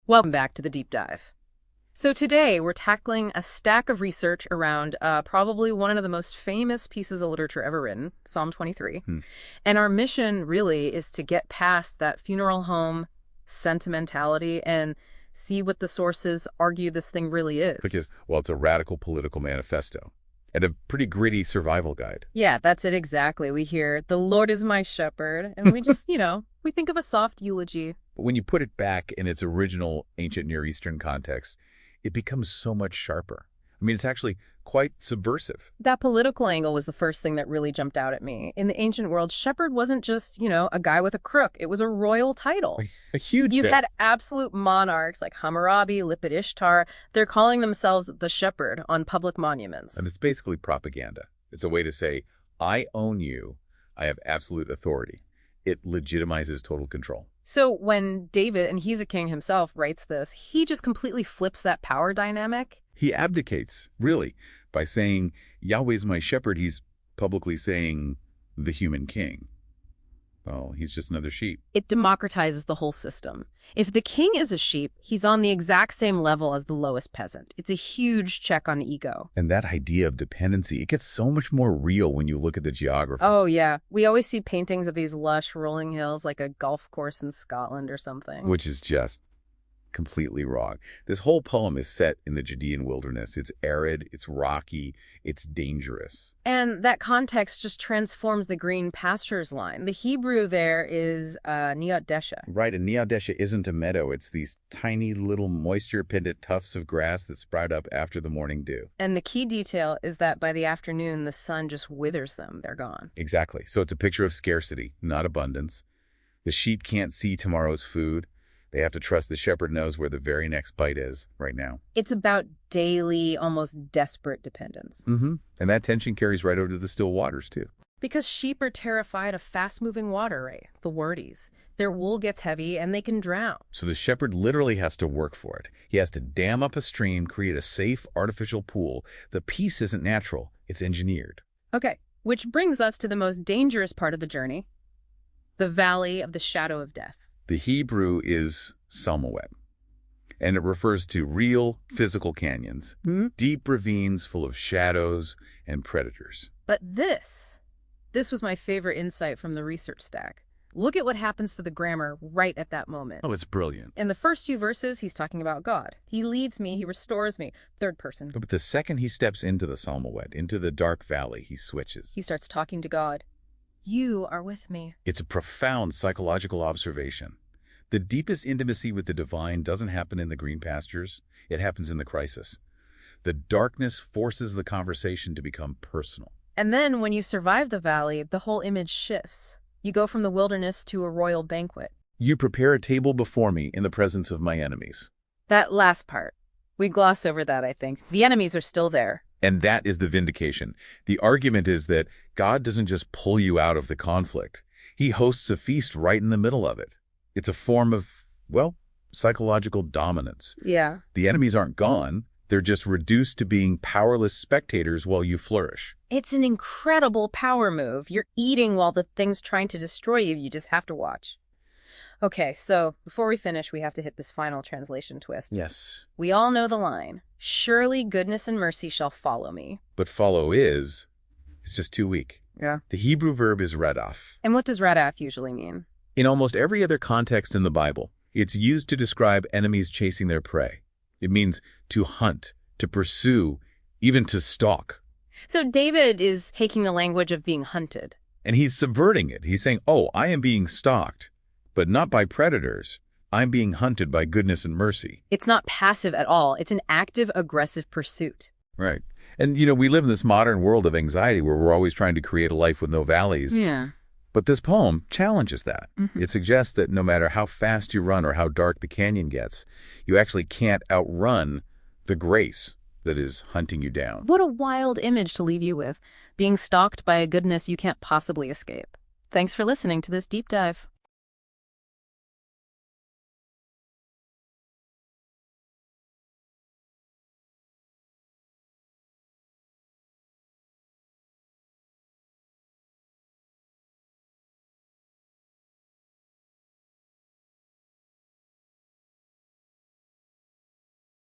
Welcome back to the deep dive. So today we're tackling a stack of research around probably one of the most famous pieces of literature ever written, Psalm 23. And our mission really is to get past that funeral home sentimentality and see what the sources argue this thing really is. Because, well, it's a radical political manifesto and a pretty gritty survival guide. Yeah, that's it exactly. We hear, "The Lord is my shepherd," and we just, we think of a soft eulogy. But when you put it back in its original ancient Near Eastern context, it becomes so much sharper. I mean, it's actually quite subversive. That political angle was the first thing that really jumped out at me. In the ancient world, shepherd wasn't just, a guy with a crook. It was a royal title. A huge You set. had absolute monarchs like Hammurabi, Lipit Ishtar. They're calling themselves the shepherd on public monuments. And it's basically propaganda. It's a way to say, I own you. I have absolute authority. It legitimizes total control. So when David, and he's a king himself, writes this, he just completely flips that power dynamic. He abdicates, really, by saying, Yahweh's my shepherd. He's publicly saying the human king. Well, he's just another sheep. It democratizes the whole system. If the king is a sheep, he's on the exact same level as the lowest peasant. It's a huge check on ego. And that idea of dependency, it gets so much more real when you look at the geography. Oh, yeah. We always see paintings of these lush rolling hills like a golf course in Scotland or something. Which is just completely wrong. This whole poem is set in the Judean Wilderness. It's arid, it's rocky, it's dangerous. And that context just transforms the green pastures line. The Hebrew there is neotdesha. Right, and neotdesha isn't a meadow. It's these tiny little moisture-pendant tufts of grass that sprout up after the morning dew. And the key detail is that by the afternoon, the sun just withers them. They're gone. Exactly. So it's a picture of scarcity, not abundance. The sheep can't see tomorrow's food. They have to trust the shepherd knows where the very next bite is right now. It's about daily, almost desperate dependence. And that tension carries right over to the still waters, too. Because sheep are terrified of fast-moving water, right? The wordies. Their wool gets heavy and they can drown. So the shepherd literally has to work for it. He has to dam up a stream, create a safe artificial pool. The peace isn't natural. It's engineered. Okay, which brings us to the most dangerous part of the journey, the valley of the shadow of death. The Hebrew is Salmawet, and it refers to real physical canyons, deep ravines full of shadows and predators. But this was my favorite insight from the research stack. Look at what happens to the grammar right at that moment. Oh, it's brilliant. In the first few verses, he's talking about God. He leads me, he restores me. Third person. But the second he steps into the Salmawet, into the dark valley, he switches. He starts talking to God. You are with me. It's a profound psychological observation. The deepest intimacy with the divine doesn't happen in the green pastures. It happens in the crisis. The darkness forces the conversation to become personal. And then when you survive the valley, the whole image shifts. You go from the wilderness to a royal banquet. You prepare a table before me in the presence of my enemies. That last part, we gloss over that, I think. The enemies are still there. And that is the vindication. The argument is that God doesn't just pull you out of the conflict. He hosts a feast right in the middle of it. It's a form of, well, psychological dominance. Yeah. The enemies aren't gone. They're just reduced to being powerless spectators while you flourish. It's an incredible power move. You're eating while the thing's trying to destroy you. You just have to watch. Okay, so before we finish, we have to hit this final translation twist. Yes. We all know the line, surely goodness and mercy shall follow me. But follow it's just too weak. Yeah. The Hebrew verb is radaf. And what does radaf usually mean? In almost every other context in the Bible, it's used to describe enemies chasing their prey. It means to hunt, to pursue, even to stalk. So David is taking the language of being hunted. And he's subverting it. He's saying, oh, I am being stalked, but not by predators. I'm being hunted by goodness and mercy. It's not passive at all. It's an active, aggressive pursuit. Right. And, we live in this modern world of anxiety where we're always trying to create a life with no valleys. Yeah. But this poem challenges that. It suggests that no matter how fast you run or how dark the canyon gets, you actually can't outrun the grace that is hunting you down. What a wild image to leave you with, being stalked by a goodness you can't possibly escape. Thanks for listening to this deep dive.